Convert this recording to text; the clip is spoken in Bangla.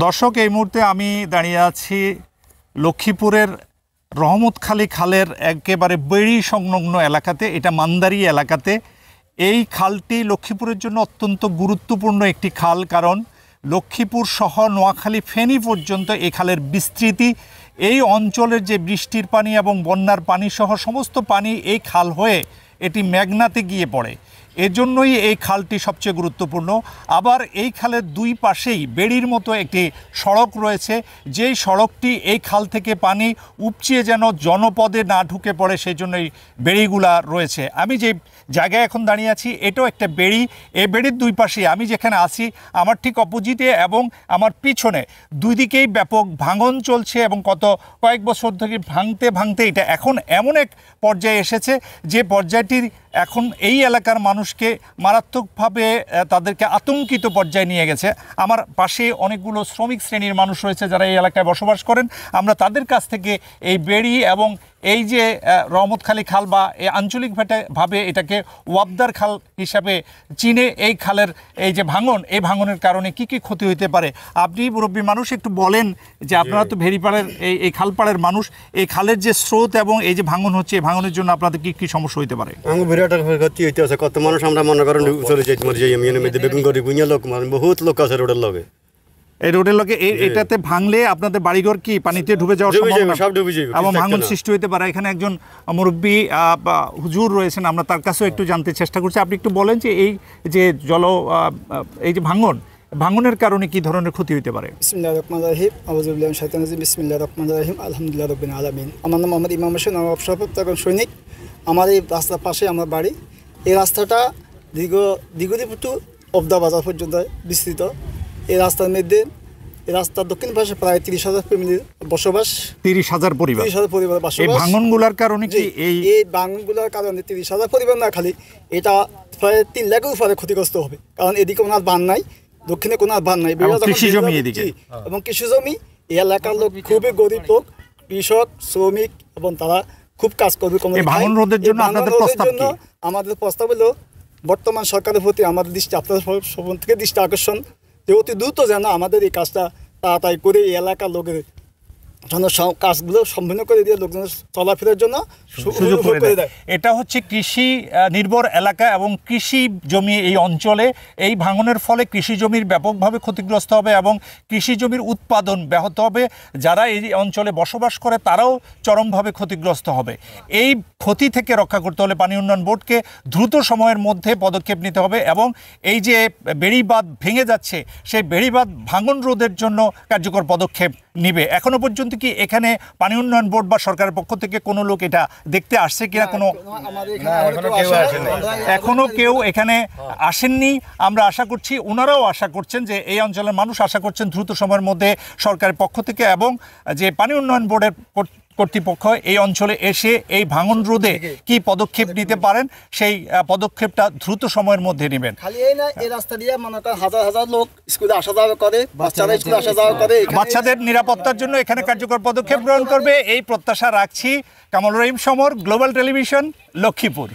দর্শক, এই মুহূর্তে আমি দাঁড়িয়ে আছি লক্ষ্মীপুরের রহমতখালী খালের একেবারে বেড়ি সংলগ্ন এলাকাতে। এটা মান্দারি এলাকাতে। এই খালটি লক্ষ্মীপুরের জন্য অত্যন্ত গুরুত্বপূর্ণ একটি খাল, কারণ লক্ষ্মীপুর সহ নোয়াখালী ফেনী পর্যন্ত এই খালের বিস্তৃতি। এই অঞ্চলের যে বৃষ্টির পানি এবং বন্যার পানি সহ সমস্ত পানি এই খাল হয়ে এটি মেঘনাতে গিয়ে পড়ে। এজন্যই এই খালটি সবচেয়ে গুরুত্বপূর্ণ। আবার এই খালের দুই পাশেই বেড়ির মতো একটি সড়ক রয়েছে, যেই সড়কটি এই খাল থেকে পানি উপচিয়ে যেন জনপদে না ঢুকে পড়ে, সেই জন্য এই বেড়িগুলা রয়েছে। আমি যে জায়গায় এখন দাঁড়িয়ে আছি এটাও একটা বেড়ি। এই বেড়ির দুই পাশে আমি যেখানে আছি আমার ঠিক অপোজিটে এবং আমার পিছনে দুই দিকেই ব্যাপক ভাঙন চলছে এবং কয়েক বছর ধরে ভাঙতে ভাঙতে এটা এখন এমন এক পর্যায়ে এসেছে যে পর্যায়টির এখন এই এলাকার মানুষকে মারাত্মকভাবে তাদেরকে আতঙ্কিত পর্যায়ে নিয়ে গেছে। আমার পাশে অনেকগুলো শ্রমিক শ্রেণীর মানুষ রয়েছে যারা এই এলাকায় বসবাস করেন। আমরা তাদের কাছ থেকে এই বেড়ি এবং এই যে রহমতখালী খাল বা আঞ্চলিকভাবে এটাকে ওয়াবদার খাল হিসাবে চিনে, এই খালের এই যে ভাঙন, এই ভাঙনের কারণে কি কি ক্ষতি হতে পারে, আপনি মুরব্বী মানুষ একটু বলেন যে আপনারা তো ভেরিপাড়ের এই খালপাড়ের মানুষ, এই খালের যে স্রোত এবং এই যে ভাঙন হচ্ছে, এই ভাঙনের জন্য আপনাদের কি কি সমস্যা হতে পারে? ক্ষতি হইতে আছে। কত মানুষ আমরা মনে করেন চলে যাই, বেগুন করি বুঝিয়া লোক, বহুত লোক আছে রোডের লগে। এই রোডের লগে এটাতে ভাঙলে আপনাদের বাড়িঘর কি পানিতে ডুবে যাওয়ার সম্ভাবনা এবং ভাঙন সৃষ্টি হতে পারে? এখানে একজন মুরব্বী হুজুর রয়েছেন, আমরা তার কাছেও একটু জানতে চেষ্টা করছি। আপনি একটু বলেন যে এই যে এই যে ভাঙনের কারণে কি ধরনের ক্ষতি হতে পারে? বিসমিল্লাহির রহমানির রহিম, আউযু বিল্লাহি মিনাশ শাইতানির রাজিম, বিসমিল্লাহির রহমানির রহিম, আলহামদুলিল্লাহি রাব্বিল আলামিন। আমার নাম মোহাম্মদ ইমাম হোসেন, আমি অবসরপ্রাপ্ত সৈনিক। আমার এই রাস্তার পাশে আমার বাড়ি। এই রাস্তাটা দিগুদিপুটু অবদা বাজার পর্যন্ত বিস্তৃত। এই রাস্তার মধ্যে এই রাস্তার দক্ষিণ পাশে প্রায় 30,000 ফ্যামিলির বসবাস। 30,000 পরিবার বসবাস। এই ভাঙনগুলোর কারণে কি এই ভাঙনগুলোর কারণে 30,000 পরিবার না, খালি এটা প্রায় 3 লাখের উপরে ক্ষতিগ্রস্ত হবে। কারণ এদিকে কোনো আর বাঁধ নাই, দক্ষিণে কোনো আর বাঁধ নাই, কৃষি জমি এদিকে এবং কৃষি জমি। এই এলাকার লোক খুবই গরিব লোক, কৃষক, শ্রমিক, এবং তারা খুব কাজ করবে। ভাঙন রোধের জন্য আমাদের প্রস্তাব হলো বর্তমান সরকারের প্রতি আমাদের আপনাদের থেকে দৃষ্টি আকর্ষণ যে অতি দ্রুত যেন আমাদের এই কাজটা তাড়াতাড়ি করে এই এলাকার লোকের কাজগুলো সম্পূর্ণ করে দিয়ে লোকজনের চলাফেরার জন্য সুযোগ করে দেয়। এটা হচ্ছে কৃষি নির্ভর এলাকা এবং কৃষি জমি এই অঞ্চলে। এই ভাঙনের ফলে কৃষি জমির ব্যাপকভাবে ক্ষতিগ্রস্ত হবে এবং কৃষি জমির উৎপাদন ব্যাহত হবে। যারা এই অঞ্চলে বসবাস করে তারাও চরমভাবে ক্ষতিগ্রস্ত হবে। এই ক্ষতি থেকে রক্ষা করতে হলে পানি উন্নয়ন বোর্ডকে দ্রুত সময়ের মধ্যে পদক্ষেপ নিতে হবে এবং এই যে বেড়িবাঁধ ভেঙে যাচ্ছে সেই বেড়িবাঁধ ভাঙন রোধের জন্য কার্যকর পদক্ষেপ নিবে। এখনো পর্যন্ত কি এখানে পানি উন্নয়ন বোর্ড বা সরকারের পক্ষ থেকে কোনো লোক এটা দেখতে আসছে কিনা? এখনো কেউ এখানে আসেননি। আমরা আশা করছি, ওনারাও আশা করছেন যে এই অঞ্চলের মানুষ আশা করছেন দ্রুত সময়ের মধ্যে সরকারের পক্ষ থেকে এবং যে পানি উন্নয়ন বোর্ডের কর্তৃপক্ষ এই অঞ্চলে এসে এই ভাঙন রোধে কি পদক্ষেপ নিতে পারেন সেই পদক্ষেপটা দ্রুত সময়ের মধ্যে নেবেন। খালি এই না, এই রাস্তা দিয়ে মনে করেন হাজার হাজার লোক স্কুলে আসা যাওয়া করে, বাচ্চারা স্কুলে আসা যাওয়া করে। বাচ্চাদের নিরাপত্তার জন্য এখানে কার্যকর পদক্ষেপ গ্রহণ করবে এই প্রত্যাশা রাখছি। কামরুল রহিম সমর, গ্লোবাল টেলিভিশন, লক্ষ্মীপুর।